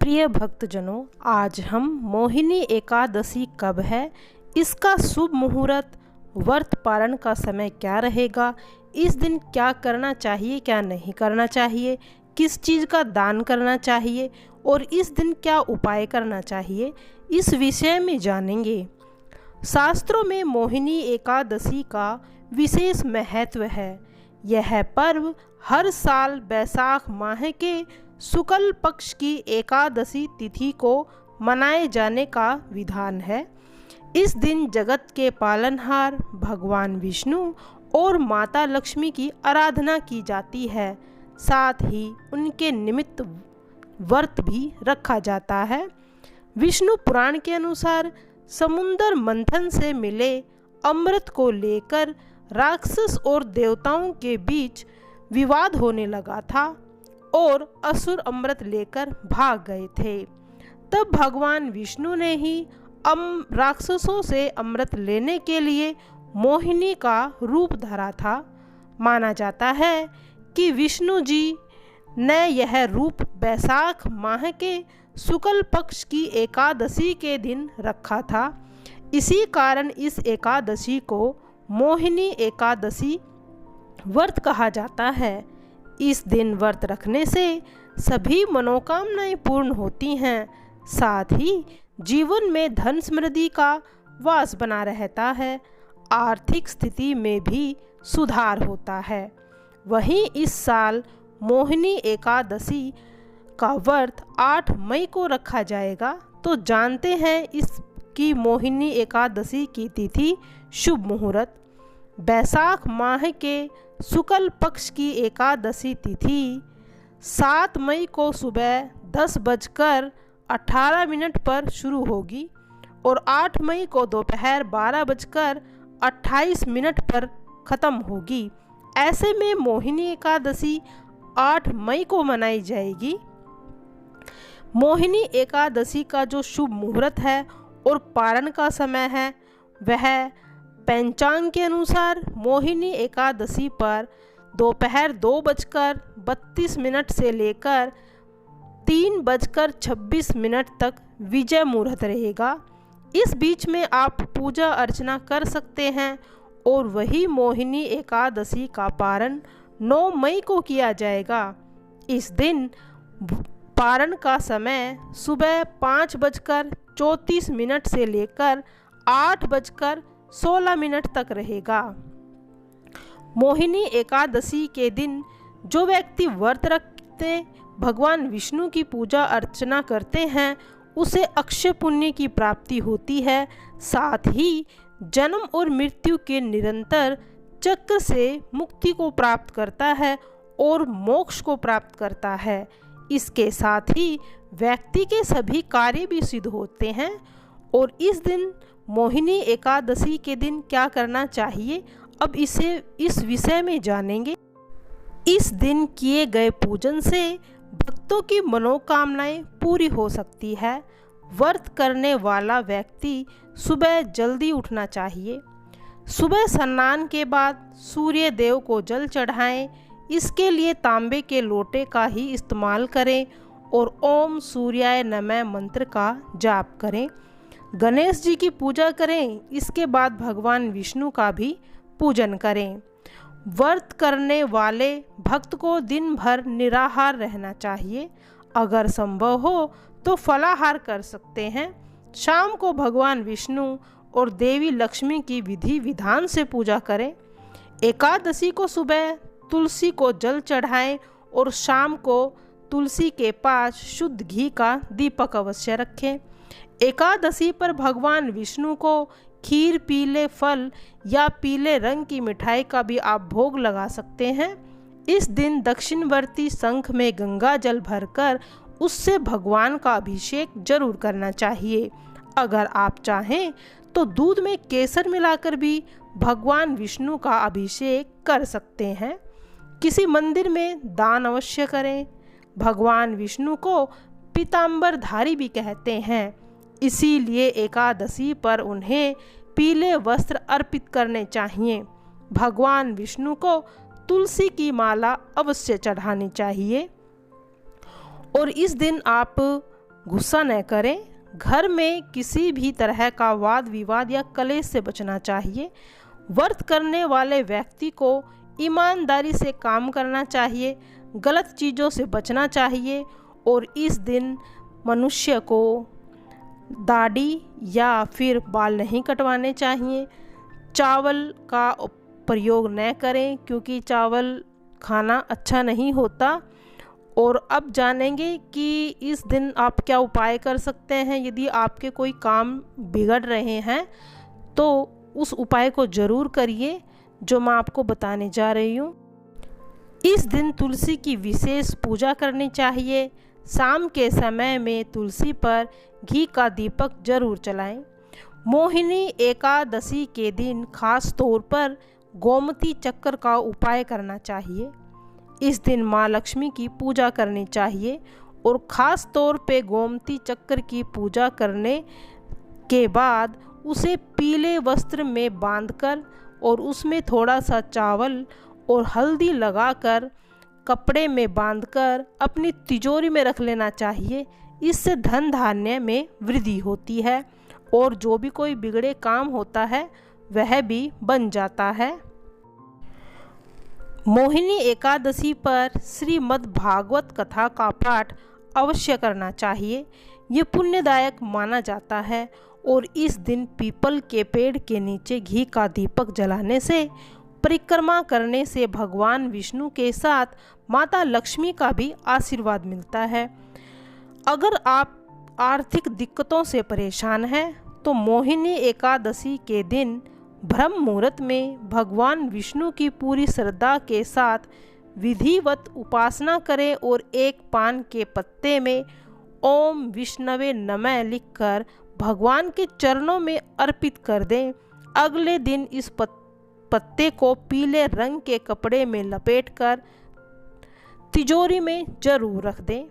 प्रिय भक्तजनों, आज हम मोहिनी एकादशी कब है, इसका शुभ मुहूर्त, व्रत पारण का समय क्या रहेगा, इस दिन क्या करना चाहिए क्या नहीं करना चाहिए, किस चीज़ का दान करना चाहिए और इस दिन क्या उपाय करना चाहिए, इस विषय में जानेंगे। शास्त्रों में मोहिनी एकादशी का विशेष महत्व है। यह पर्व हर साल बैसाख माह के शुक्ल पक्ष की एकादशी तिथि को मनाए जाने का विधान है। इस दिन जगत के पालनहार भगवान विष्णु और माता लक्ष्मी की आराधना की जाती है। साथ ही उनके निमित्त व्रत भी रखा जाता है। विष्णु पुराण के अनुसार समुद्र मंथन से मिले अमृत को लेकर राक्षस और देवताओं के बीच विवाद होने लगा था और असुर अमृत लेकर भाग गए थे। तब भगवान विष्णु ने ही राक्षसों से अमृत लेने के लिए मोहिनी का रूप धरा था। माना जाता है कि विष्णु जी ने यह रूप बैसाख माह के शुक्ल पक्ष की एकादशी के दिन रखा था। इसी कारण इस एकादशी को मोहिनी एकादशी व्रत कहा जाता है। इस दिन व्रत रखने से सभी मनोकामनाएं पूर्ण होती हैं। साथ ही जीवन में धन समृद्धि का वास बना रहता है। आर्थिक स्थिति में भी सुधार होता है। वहीं इस साल मोहिनी एकादशी का व्रत 8 मई को रखा जाएगा। तो जानते हैं इसकी मोहिनी एकादशी की तिथि, शुभ मुहूर्त। बैसाख माह के शुक्ल पक्ष की एकादशी तिथि 7 मई को सुबह 10:18 पर शुरू होगी और 8 मई को दोपहर 12:28 पर ख़त्म होगी। ऐसे में मोहिनी एकादशी 8 मई को मनाई जाएगी। मोहिनी एकादशी का जो शुभ मुहूर्त है और पारण का समय है, वह पंचांग के अनुसार मोहिनी एकादशी पर दोपहर 2:32 से लेकर 3:26 तक विजय मुहूर्त रहेगा। इस बीच में आप पूजा अर्चना कर सकते हैं और वही मोहिनी एकादशी का पारण 9 मई को किया जाएगा। इस दिन पारण का समय सुबह 5:34 से लेकर 8:16 तक रहेगा। मोहिनी एकादशी के दिन जो व्यक्ति व्रत रखते भगवान विष्णु की पूजा अर्चना करते हैं, उसे अक्षय पुण्य की प्राप्ति होती है। साथ ही जन्म और मृत्यु के निरंतर चक्र से मुक्ति को प्राप्त करता है और मोक्ष को प्राप्त करता है। इसके साथ ही व्यक्ति के सभी कार्य भी सिद्ध होते हैं। और इस दिन मोहिनी एकादशी के दिन क्या करना चाहिए, अब इस विषय में जानेंगे। इस दिन किए गए पूजन से भक्तों की मनोकामनाएं पूरी हो सकती है। व्रत करने वाला व्यक्ति सुबह जल्दी उठना चाहिए। सुबह स्नान के बाद सूर्य देव को जल चढ़ाएं। इसके लिए तांबे के लोटे का ही इस्तेमाल करें और ओम सूर्याय नमः मंत्र का जाप करें। गणेश जी की पूजा करें। इसके बाद भगवान विष्णु का भी पूजन करें। व्रत करने वाले भक्त को दिन भर निराहार रहना चाहिए। अगर संभव हो तो फलाहार कर सकते हैं। शाम को भगवान विष्णु और देवी लक्ष्मी की विधि विधान से पूजा करें। एकादशी को सुबह तुलसी को जल चढ़ाएं और शाम को तुलसी के पास शुद्ध घी का दीपक अवश्य रखें। एकादशी पर भगवान विष्णु को खीर, पीले फल या पीले रंग की मिठाई का भी आप भोग लगा सकते हैं। इस दिन दक्षिणवर्ती शंख में गंगा जल भरकर उससे भगवान का अभिषेक जरूर करना चाहिए। अगर आप चाहें तो दूध में केसर मिलाकर भी भगवान विष्णु का अभिषेक कर सकते हैं। किसी मंदिर में दान अवश्य करें। भगवान विष्णु को पीतांबरधारी भी कहते हैं, इसीलिए एकादशी पर उन्हें पीले वस्त्र अर्पित करने चाहिए। भगवान विष्णु को तुलसी की माला अवश्य चढ़ानी चाहिए। और इस दिन आप गुस्सा न करें। घर में किसी भी तरह का वाद विवाद या कलेश से बचना चाहिए। व्रत करने वाले व्यक्ति को ईमानदारी से काम करना चाहिए, गलत चीज़ों से बचना चाहिए और इस दिन मनुष्य को दाढ़ी या फिर बाल नहीं कटवाने चाहिए। चावल का प्रयोग न करें क्योंकि चावल खाना अच्छा नहीं होता। और अब जानेंगे कि इस दिन आप क्या उपाय कर सकते हैं। यदि आपके कोई काम बिगड़ रहे हैं तो उस उपाय को ज़रूर करिए जो मैं आपको बताने जा रही हूँ। इस दिन तुलसी की विशेष पूजा करनी चाहिए। शाम के समय में तुलसी पर घी का दीपक जरूर जलाएं। मोहिनी एकादशी के दिन खास तौर पर गोमती चक्र का उपाय करना चाहिए। इस दिन माँ लक्ष्मी की पूजा करनी चाहिए और ख़ास तौर पे गोमती चक्र की पूजा करने के बाद उसे पीले वस्त्र में बांधकर और उसमें थोड़ा सा चावल और हल्दी लगाकर कपड़े में बांधकर अपनी तिजोरी में रख लेना चाहिए। इससे धन धान्य में वृद्धि होती है और जो भी कोई बिगड़े काम होता है वह भी बन जाता है। मोहिनी एकादशी पर श्रीमद् भागवत कथा का पाठ अवश्य करना चाहिए। ये पुण्यदायक माना जाता है और इस दिन पीपल के पेड़ के नीचे घी का दीपक जलाने से, परिक्रमा करने से भगवान विष्णु के साथ माता लक्ष्मी का भी आशीर्वाद मिलता है। अगर आप आर्थिक दिक्कतों से परेशान हैं तो मोहिनी एकादशी के दिन ब्रह्म मुहूर्त में भगवान विष्णु की पूरी श्रद्धा के साथ विधिवत उपासना करें और एक पान के पत्ते में ओम विष्णवे नमः लिखकर भगवान के चरणों में अर्पित कर दें। अगले दिन इस पत्ते को पीले रंग के कपड़े में लपेटकर तिजोरी में जरूर रख दें।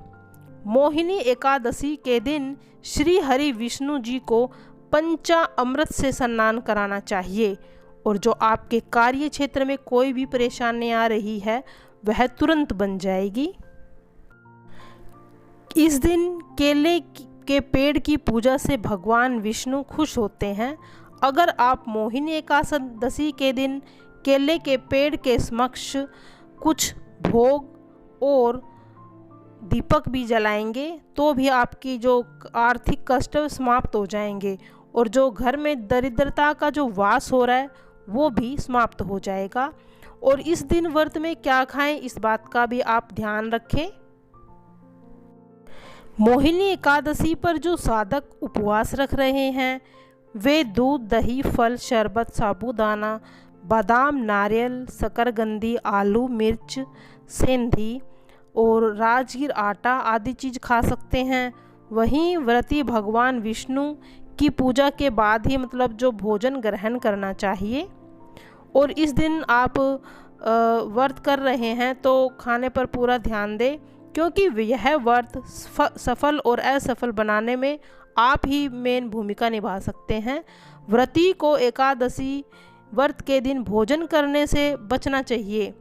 मोहिनी एकादशी के दिन श्री हरि विष्णु जी को पंचामृत से स्नान कराना चाहिए और जो आपके कार्य क्षेत्र में कोई भी परेशानी आ रही है वह तुरंत बन जाएगी। इस दिन केले के पेड़ की पूजा से भगवान विष्णु खुश होते हैं। अगर आप मोहिनी एकादशी के दिन केले के पेड़ के समक्ष कुछ भोग और दीपक भी जलाएंगे तो भी आपकी जो आर्थिक कष्ट समाप्त हो जाएंगे और जो घर में दरिद्रता का जो वास हो रहा है वो भी समाप्त हो जाएगा। और इस दिन व्रत में क्या खाएं इस बात का भी आप ध्यान रखें। मोहिनी एकादशी पर जो साधक उपवास रख रहे हैं वे दूध, दही, फल, शरबत, साबूदाना, बादाम, नारियल, शकरकंदी, आलू, मिर्च, सेंधी और राजगिर आटा आदि चीज़ खा सकते हैं। वहीं व्रती भगवान विष्णु की पूजा के बाद ही मतलब जो भोजन ग्रहण करना चाहिए। और इस दिन आप व्रत कर रहे हैं तो खाने पर पूरा ध्यान दें क्योंकि यह व्रत सफल और असफल बनाने में आप ही मेन भूमिका निभा सकते हैं। व्रती को एकादशी व्रत के दिन भोजन करने से बचना चाहिए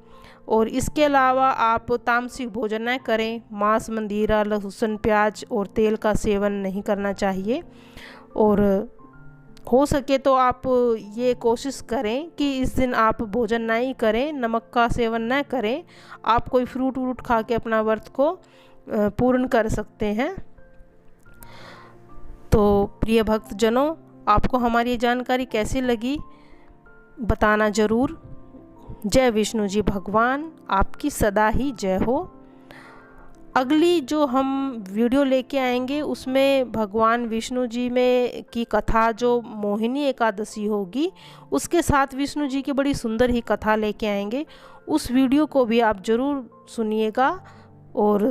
और इसके अलावा आप तामसिक भोजन न करें। मांस, मंदिरा, लहसुन, प्याज और तेल का सेवन नहीं करना चाहिए। और हो सके तो आप ये कोशिश करें कि इस दिन आप भोजन ना ही करें, नमक का सेवन न करें। आप कोई फ्रूट व्रूट खा के अपना व्रत को पूर्ण कर सकते हैं। तो प्रिय भक्तजनों, आपको हमारी ये जानकारी कैसी लगी बताना ज़रूर। जय विष्णु जी भगवान, आपकी सदा ही जय हो। अगली जो हम वीडियो लेके आएंगे उसमें भगवान विष्णु जी में की कथा जो मोहिनी एकादशी होगी उसके साथ विष्णु जी की बड़ी सुंदर ही कथा लेके आएंगे। उस वीडियो को भी आप ज़रूर सुनिएगा और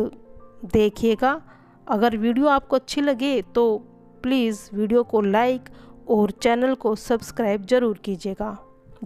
देखिएगा। अगर वीडियो आपको अच्छी लगे तो प्लीज़ वीडियो को लाइक और चैनल को सब्सक्राइब ज़रूर कीजिएगा।